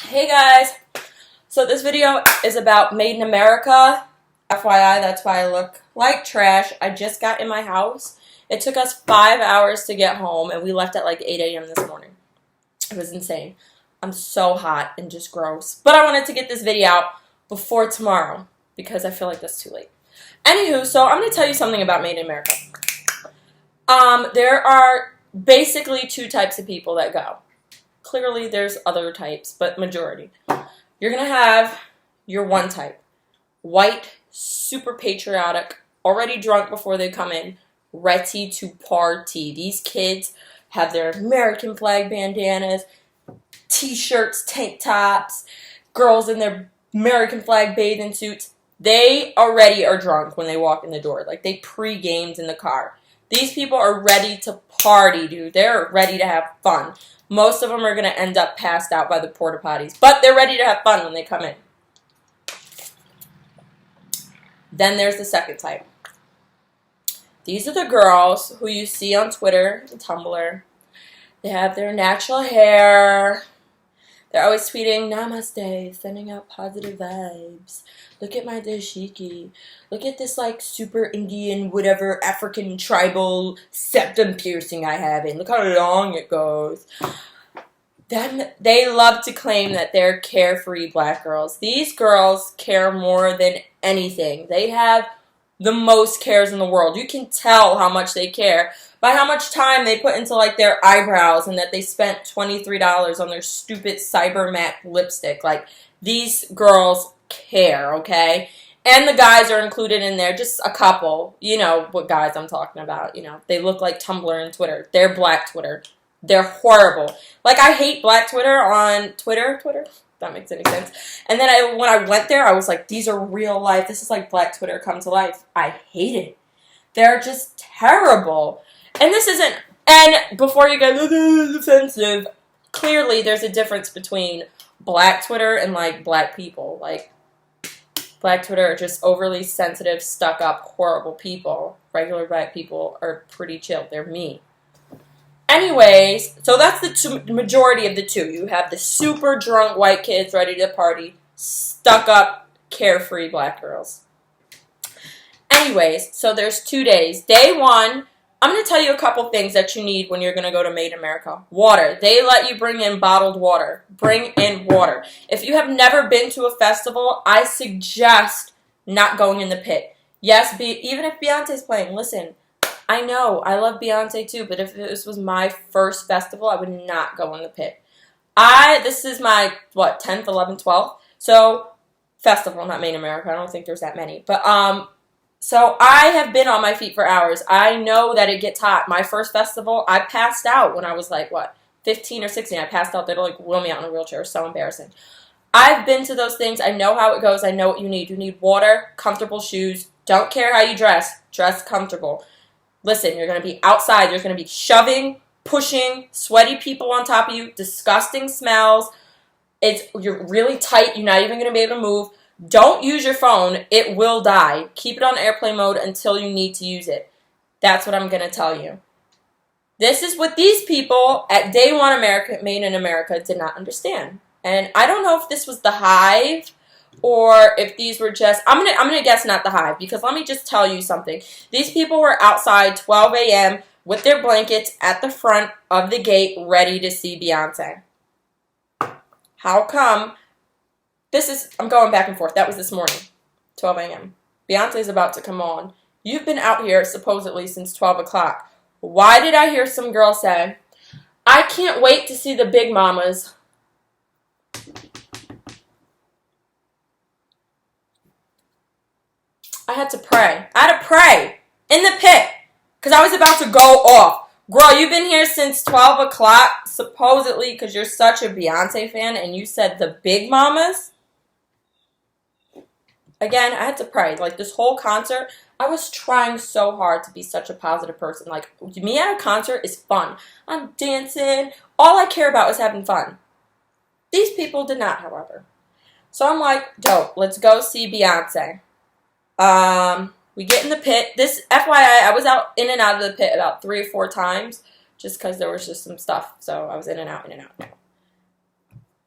Hey guys, so this video is about Made in America. FYI, that's why I look like trash. I just got in my house. It took us 5 hours to get home and we left at like 8 a.m. this morning. It was insane. I'm so hot and just gross. But I wanted to get this video out before tomorrow because I feel like that's too late. Anywho, so I'm going to tell you something about Made in America. There are basically two types of people that go. Clearly, there's other types, but majority. You're going to have your one type. White, super patriotic, already drunk before they come in, ready to party. These kids have their American flag bandanas, t-shirts, tank tops, girls in their American flag bathing suits. They already are drunk when they walk in the door. Like, they pre-gamed in the car. These people are ready to party, dude. They're ready to have fun. Most of them are going to end up passed out by the porta potties. But they're ready to have fun when they come in. Then there's the second type. These are the girls who you see on Twitter and Tumblr. They have their natural hair. They're always tweeting, Namaste, sending out positive vibes. Look at my dashiki. Look at this, like, super Indian, whatever, African tribal septum piercing I have in. Look how long it goes. Then they love to claim that they're carefree black girls. These girls care more than anything. They have the most cares in the world. You can tell how much they care by how much time they put into, like, their eyebrows and that they spent $23 on their stupid Cyber Matte lipstick. Like, these girls care, okay? And the guys are included in there, just a couple. You know what guys I'm talking about. You know, they look like Tumblr and Twitter. They're black Twitter. They're horrible. Like, I hate black Twitter on Twitter. If that makes any sense. And then when I went there, I was like, these are real life. This is like black Twitter come to life. I hate it. They're just terrible. And this isn't, and before you go, this is offensive, clearly there's a difference between black Twitter and, like, black people. Like, black Twitter are just overly sensitive, stuck up, horrible people. Regular black people are pretty chill. They're me. Anyways, so that's the majority of the two. You have the super drunk white kids ready to party, stuck up, carefree black girls. Anyways, so there's 2 days. Day one, I'm going to tell you a couple things that you need when you're going to go to Made in America. Water. They let you bring in bottled water. Bring in water. If you have never been to a festival, I suggest not going in the pit. Yes, even if Beyonce's playing, listen, I know, I love Beyonce too, but if this was my first festival, I would not go in the pit. This is my, 10th, 11th, 12th? So, festival, not Made in America. I don't think there's that many. But, so I have been on my feet for hours. I know that it gets hot. My first festival, I passed out when I was like, 15 or 16. I passed out. They were like, wheel me out in a wheelchair. It was so embarrassing. I've been to those things. I know how it goes. I know what you need. You need water, comfortable shoes. Don't care how you dress. Dress comfortable. Listen, you're going to be outside. There's going to be shoving, pushing, sweaty people on top of you, disgusting smells. You're really tight. You're not even going to be able to move. Don't use your phone. It will die. Keep it on airplane mode until you need to use it. That's what I'm going to tell you. This is what these people at Day One Made in America did not understand. And I don't know if this was the Hive or if these were just, I'm gonna guess not the Hive, because let me just tell you something. These people were outside 12 a.m. with their blankets at the front of the gate ready to see Beyonce. How come? I'm going back and forth. That was this morning, 12 a.m. Beyonce's about to come on. You've been out here supposedly since 12 o'clock. Why did I hear some girl say, I can't wait to see the big mamas? I had to pray. I had to pray in the pit because I was about to go off. Girl, you've been here since 12 o'clock, supposedly because you're such a Beyonce fan, and you said the big mamas? Again, I had to pray. Like, this whole concert, I was trying so hard to be such a positive person. Like, me at a concert is fun. I'm dancing. All I care about is having fun. These people did not, however. So I'm like, dope, let's go see Beyonce. We get in the pit. This, FYI, I was in and out of the pit about 3 or 4 times just because there was just some stuff. So I was in and out, in and out.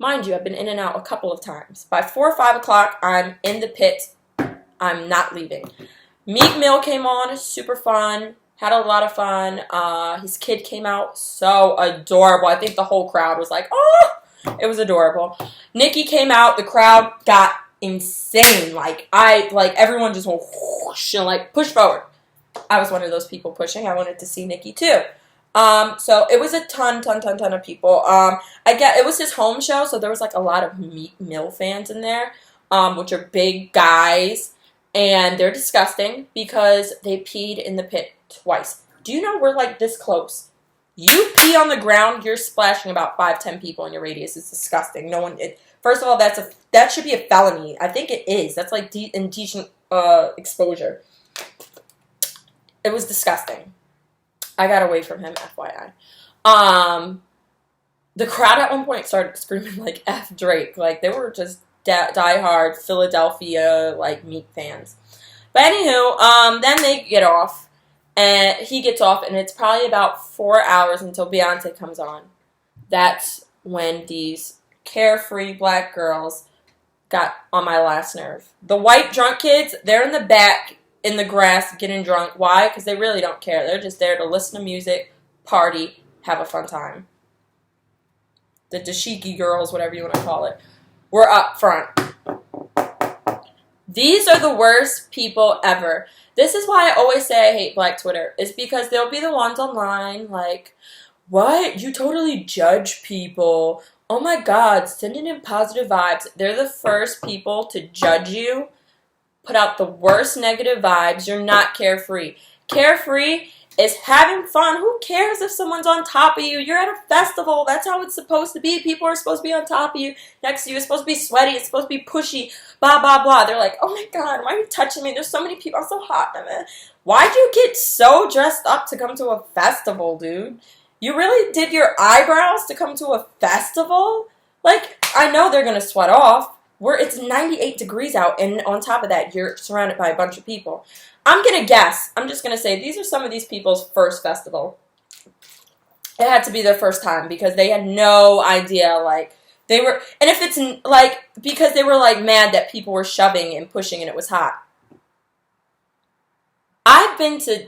Mind you, I've been in and out a couple of times. By 4 or 5 o'clock, I'm in the pit. I'm not leaving. Meek Mill came on, super fun. Had a lot of fun. His kid came out, so adorable. I think the whole crowd was like, oh, it was adorable. Nicki came out, the crowd got insane. Like everyone just went whoosh and like push forward. I was one of those people pushing. I wanted to see Nicki too. So it was a ton of people. It was his home show, so there was like a lot of Meek Mill fans in there, which are big guys, and they're disgusting because they peed in the pit twice. Do you know we're like this close? You pee on the ground, you're splashing about 5-10 people in your radius. It's disgusting. No one. First of all, that should be a felony. I think it is. That's like indecent exposure. It was disgusting. I got away from him, FYI. The crowd at one point started screaming like F Drake. Like they were just diehard Philadelphia like Meek fans. But anywho, then they get off. And he gets off, and it's probably about 4 hours until Beyonce comes on. That's when these carefree black girls got on my last nerve. The white drunk kids, they're in the back in the grass getting drunk. Why? Because they really don't care. They're just there to listen to music, party, have a fun time. The dashiki girls, whatever you want to call it, were up front. These are the worst people ever. This is why I always say I hate Black Twitter. It's because they'll be the ones online like, what? You totally judge people. Oh my God, sending in positive vibes. They're the first people to judge you, put out the worst negative vibes. You're not carefree. Carefree is having fun. Who cares if someone's on top of you? You're at a festival. That's how it's supposed to be. People are supposed to be on top of you, next to you. It's supposed to be sweaty. It's supposed to be pushy. Blah, blah, blah. They're like, oh my God, why are you touching me? There's so many people. I'm so hot. Why'd you get so dressed up to come to a festival, dude? You really did your eyebrows to come to a festival? Like, I know they're going to sweat off. It's 98 degrees out, and on top of that, you're surrounded by a bunch of people. I'm going to guess. I'm just going to say these are some of these people's first festival. It had to be their first time because they had no idea, like, they were, and if it's, like, because they were, like, mad that people were shoving and pushing and it was hot. I've been to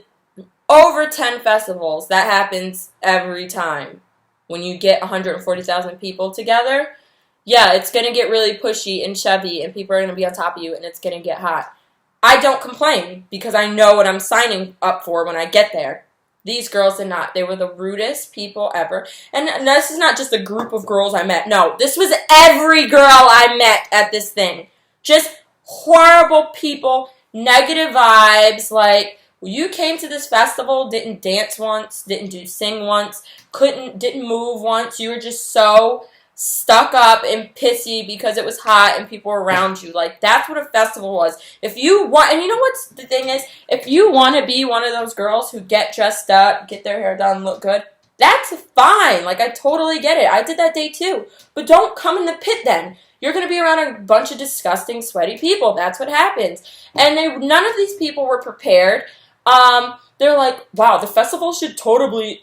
over 10 festivals. That happens every time. When you get 140,000 people together, yeah, it's going to get really pushy and shovey, and people are going to be on top of you, and it's going to get hot. I don't complain because I know what I'm signing up for when I get there. These girls did not. They were the rudest people ever. And this is not just a group of girls I met. No, this was every girl I met at this thing. Just horrible people, negative vibes. Like, you came to this festival, didn't dance once, didn't sing once, didn't move once. You were just so stuck up and pissy because it was hot and people were around you. Like, that's what a festival was. If you want, and you know what's the thing is, if you want to be one of those girls who get dressed up, get their hair done, look good, that's fine. Like, I totally get it. I did that day too. But don't come in the pit then. You're going to be around a bunch of disgusting, sweaty people. That's what happens. And none of these people were prepared. They're like, wow, the festival should totally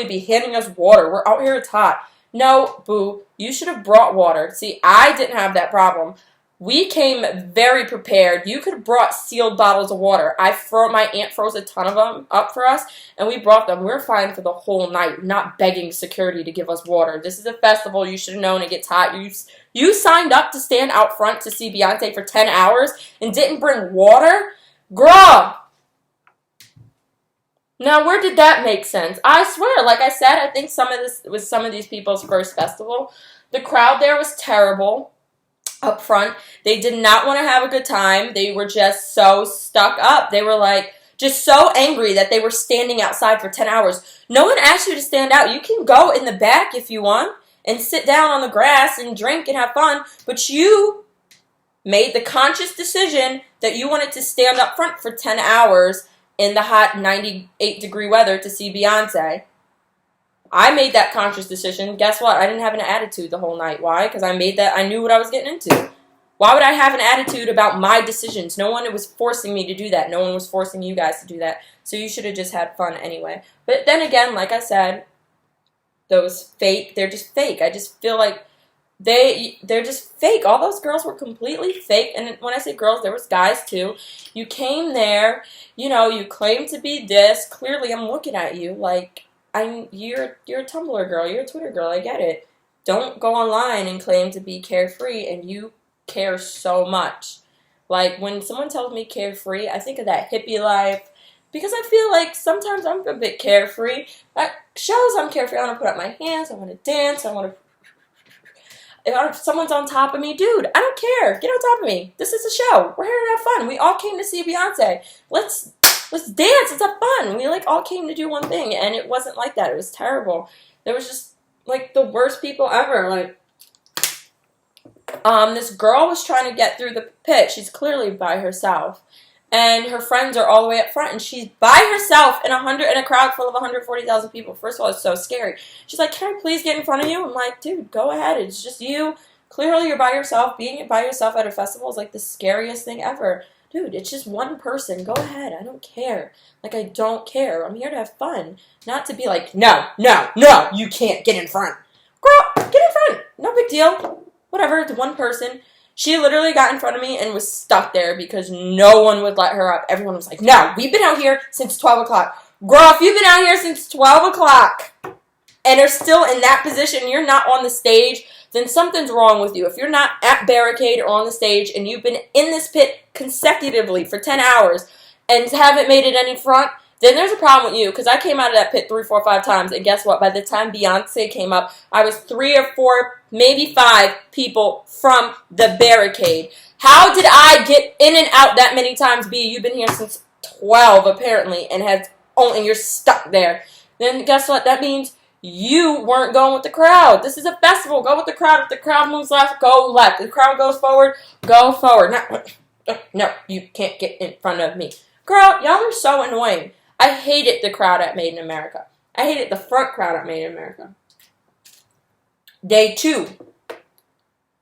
be handing us water. We're out here, it's hot. No, boo, you should have brought water. See, I didn't have that problem. We came very prepared. You could have brought sealed bottles of water. My aunt froze a ton of them up for us, and we brought them. We're fine for the whole night, not begging security to give us water. This is a festival. You should have known it gets hot. You signed up to stand out front to see Beyonce for 10 hours and didn't bring water? Girl! Now, where did that make sense? I swear, like I said, I think some of this was some of these people's first festival. The crowd there was terrible up front. They did not want to have a good time. They were just so stuck up. They were like just so angry that they were standing outside for 10 hours. No one asked you to stand out. You can go in the back if you want and sit down on the grass and drink and have fun, but you made the conscious decision that you wanted to stand up front for 10 hours in the hot 98-degree weather to see Beyonce. I made that conscious decision. Guess what? I didn't have an attitude the whole night. Why? Because I knew what I was getting into. Why would I have an attitude about my decisions? No one was forcing me to do that. No one was forcing you guys to do that. So you should have just had fun anyway. But then again, like I said, those fake, they're just fake. I just feel like they're just fake. All those girls were completely fake. And when I say girls, there was guys too. You came there, you claim to be this. Clearly, I'm looking at you like you're a Tumblr girl, you're a Twitter girl. I get it. Don't go online and claim to be carefree, and you care so much. Like when someone tells me carefree, I think of that hippie life. Because I feel like sometimes I'm a bit carefree. That shows I'm carefree. I want to put up my hands. I want to dance. I want to. If someone's on top of me, dude, I don't care. Get on top of me. This is a show. We're here to have fun. We all came to see Beyonce. Let's dance. It's a fun. We all came to do one thing, and it wasn't like that. It was terrible. There was just the worst people ever. This girl was trying to get through the pit. She's clearly by herself. And her friends are all the way up front, and she's by herself in a crowd full of 140,000 people. First of all, it's so scary. She's like, "Can I please get in front of you?" I'm like, "Dude, go ahead. It's just you. Clearly, you're by yourself. Being by yourself at a festival is the scariest thing ever. Dude, it's just one person. Go ahead. I don't care. I don't care. I'm here to have fun, not to be like, no, no, no, you can't get in front. Girl, get in front. No big deal. Whatever. It's one person." She literally got in front of me and was stuck there because no one would let her up. Everyone was like, "No, we've been out here since 12 o'clock. Girl, if you've been out here since 12 o'clock and are still in that position, you're not on the stage, then something's wrong with you. If you're not at barricade or on the stage and you've been in this pit consecutively for 10 hours and haven't made it any front, then there's a problem with you, because I came out of that pit 3, 4, 5 times, and guess what? By the time Beyonce came up, I was 3 or 4, maybe 5 people from the barricade. How did I get in and out that many times? B, you've been here since 12, apparently, and you're stuck there. Then guess what? That means you weren't going with the crowd. This is a festival. Go with the crowd. If the crowd moves left, go left. If the crowd goes forward, go forward. No, you can't get in front of me. Girl, y'all are so annoying. I hated the crowd at Made in America. I hated the front crowd at Made in America. Day 2.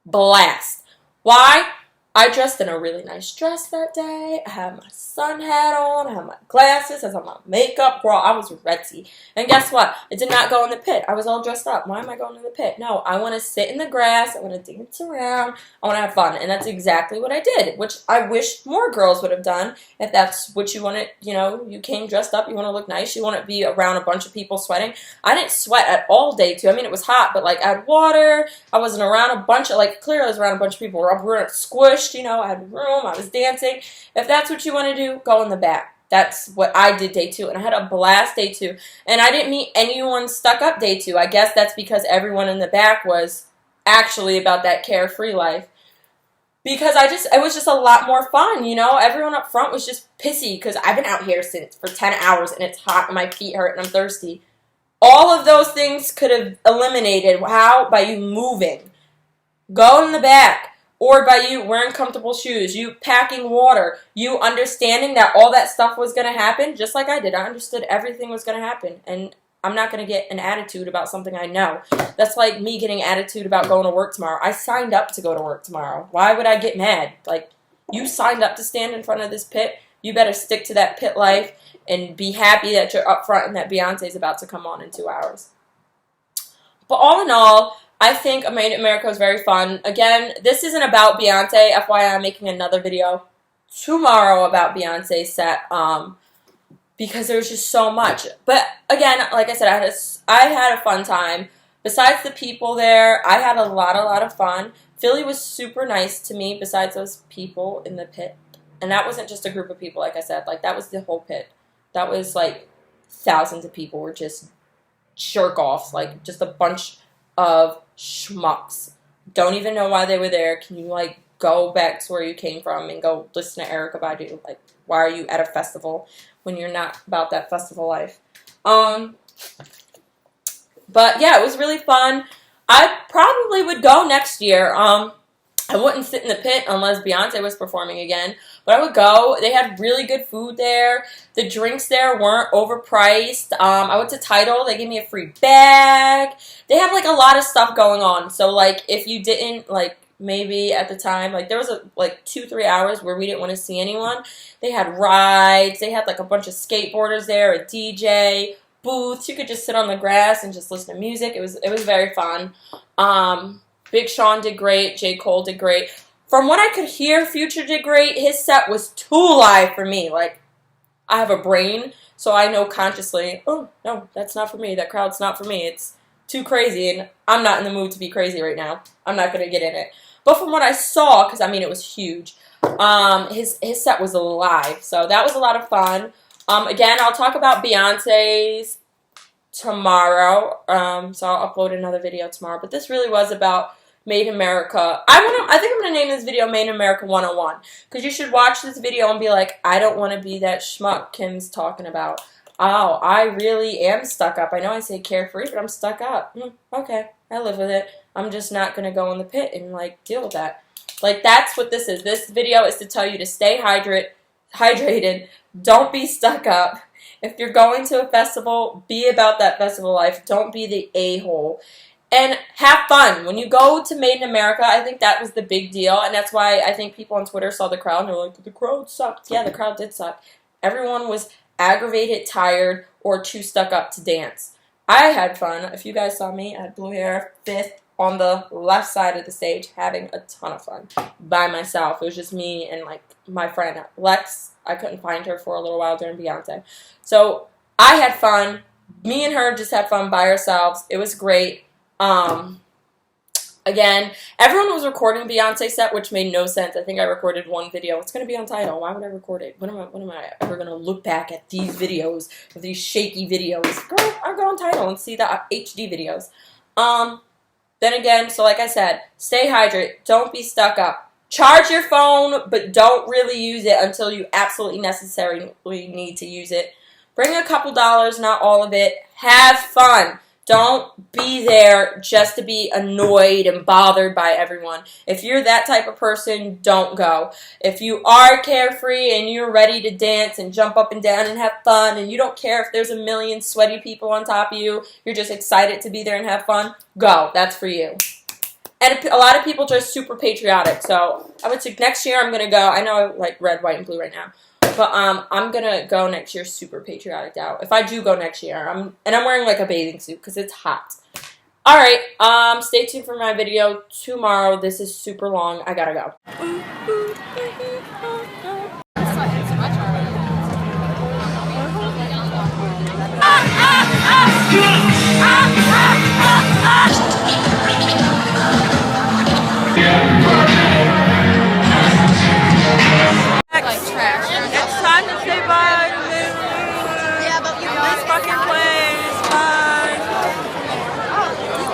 Blast. Why? I dressed in a really nice dress that day. I had my sun hat on. I had my glasses. I had my makeup. Girl, I was ready. And guess what? I did not go in the pit. I was all dressed up. Why am I going in the pit? No, I want to sit in the grass. I want to dance around. I want to have fun. And that's exactly what I did, which I wish more girls would have done. If that's what you wanted, you came dressed up. You want to look nice. You want to be around a bunch of people sweating. I didn't sweat at all day 2. I mean, it was hot, but I had water. I wasn't around a bunch of, clearly I was around a bunch of people. We were squished. I had room, I was dancing. If that's what you want to do, go in the back. That's what I did day 2, and I had a blast day 2. And I didn't meet anyone stuck up day 2. I guess that's because everyone in the back was actually about that carefree life. Because it was just a lot more fun, Everyone up front was just pissy because I've been out here for 10 hours and it's hot and my feet hurt and I'm thirsty. All of those things could have eliminated. How? By you moving. Go in the back. Or by you wearing comfortable shoes, you packing water, you understanding that all that stuff was going to happen, just like I did. I understood everything was going to happen, and I'm not going to get an attitude about something I know. That's like me getting attitude about going to work tomorrow. I signed up to go to work tomorrow. Why would I get mad? You signed up to stand in front of this pit. You better stick to that pit life and be happy that you're up front and that Beyonce's about to come on in 2 hours. But all in all, I think Made in America was very fun. Again, this isn't about Beyonce. FYI, I'm making another video tomorrow about Beyonce's set because there's just so much. But again, like I said, I had a fun time. Besides the people there, I had a lot of fun. Philly was super nice to me besides those people in the pit. And that wasn't just a group of people, like I said. That was the whole pit. That was thousands of people were just jerk-offs. Just a bunch of schmucks. Don't even know why they were there. Can you go back to where you came from and go listen to Erykah Badu? Why are you at a festival when you're not about that festival life? But yeah, it was really fun. I probably would go next year. I wouldn't sit in the pit unless Beyonce was performing again. But I would go. They had really good food there. The drinks there weren't overpriced. I went to Tidal. They gave me a free bag. They had a lot of stuff going on. So if you didn't maybe at the time there was 2-3 hours where we didn't want to see anyone. They had rides. They had a bunch of skateboarders there, a DJ, booths. You could just sit on the grass and just listen to music. It was very fun. Big Sean did great. J. Cole did great. From what I could hear, Future did great. His set was too live for me. Like, I have a brain, so I know consciously, oh, no, that's not for me. That crowd's not for me. It's too crazy, and I'm not in the mood to be crazy right now. I'm not going to get in it. But from what I saw, because, I mean, it was huge, his set was live. So that was a lot of fun. Again, I'll talk about Beyonce's tomorrow. So I'll upload another video tomorrow. But this really was about Made in America. I think I'm going to name this video Made in America 101. Because you should watch this video and be like, I don't want to be that schmuck Kim's talking about. Oh, I really am stuck up. I know I say carefree, but I'm stuck up. Okay, I live with it. I'm just not going to go in the pit and, like, deal with that. Like, that's what this is. This video is to tell you to stay hydrated. Don't be stuck up. If you're going to a festival, be about that festival life. Don't be the a-hole. And have fun. When you go to Made in America, I think that was the big deal. And that's why I think people on Twitter saw the crowd and they were like, the crowd sucked. Yeah, the crowd did suck. Everyone was aggravated, tired, or too stuck up to dance. I had fun. If you guys saw me, I had blue hair, fifth on the left side of the stage, having a ton of fun by myself. It was just me and, like, my friend Lex. I couldn't find her for a little while during Beyonce. So I had fun. Me and her just had fun by ourselves. It was great. Again, everyone was recording Beyonce set, which made no sense. I think I recorded one video. It's going to be on Tidal. Why would I record it? When am I ever going to look back at these videos, of these shaky videos? Girl, I'll go on Tidal and see the HD videos. Then again, so like I said, stay hydrated. Don't be stuck up. Charge your phone, but don't really use it until you absolutely necessarily need to use it. Bring a couple dollars, not all of it. Have fun. Don't be there just to be annoyed and bothered by everyone. If you're that type of person, don't go. If you are carefree and you're ready to dance and jump up and down and have fun, and you don't care if there's a million sweaty people on top of you, you're just excited to be there and have fun, go. That's for you. And a lot of people are just super patriotic. So I would say next year I'm going to go. I know I like red, white, and blue right now. But I'm going to go next year super patriotic out. If I do go next year. I'm wearing like a bathing suit because it's hot. Alright, stay tuned for my video tomorrow. This is super long. I gotta go.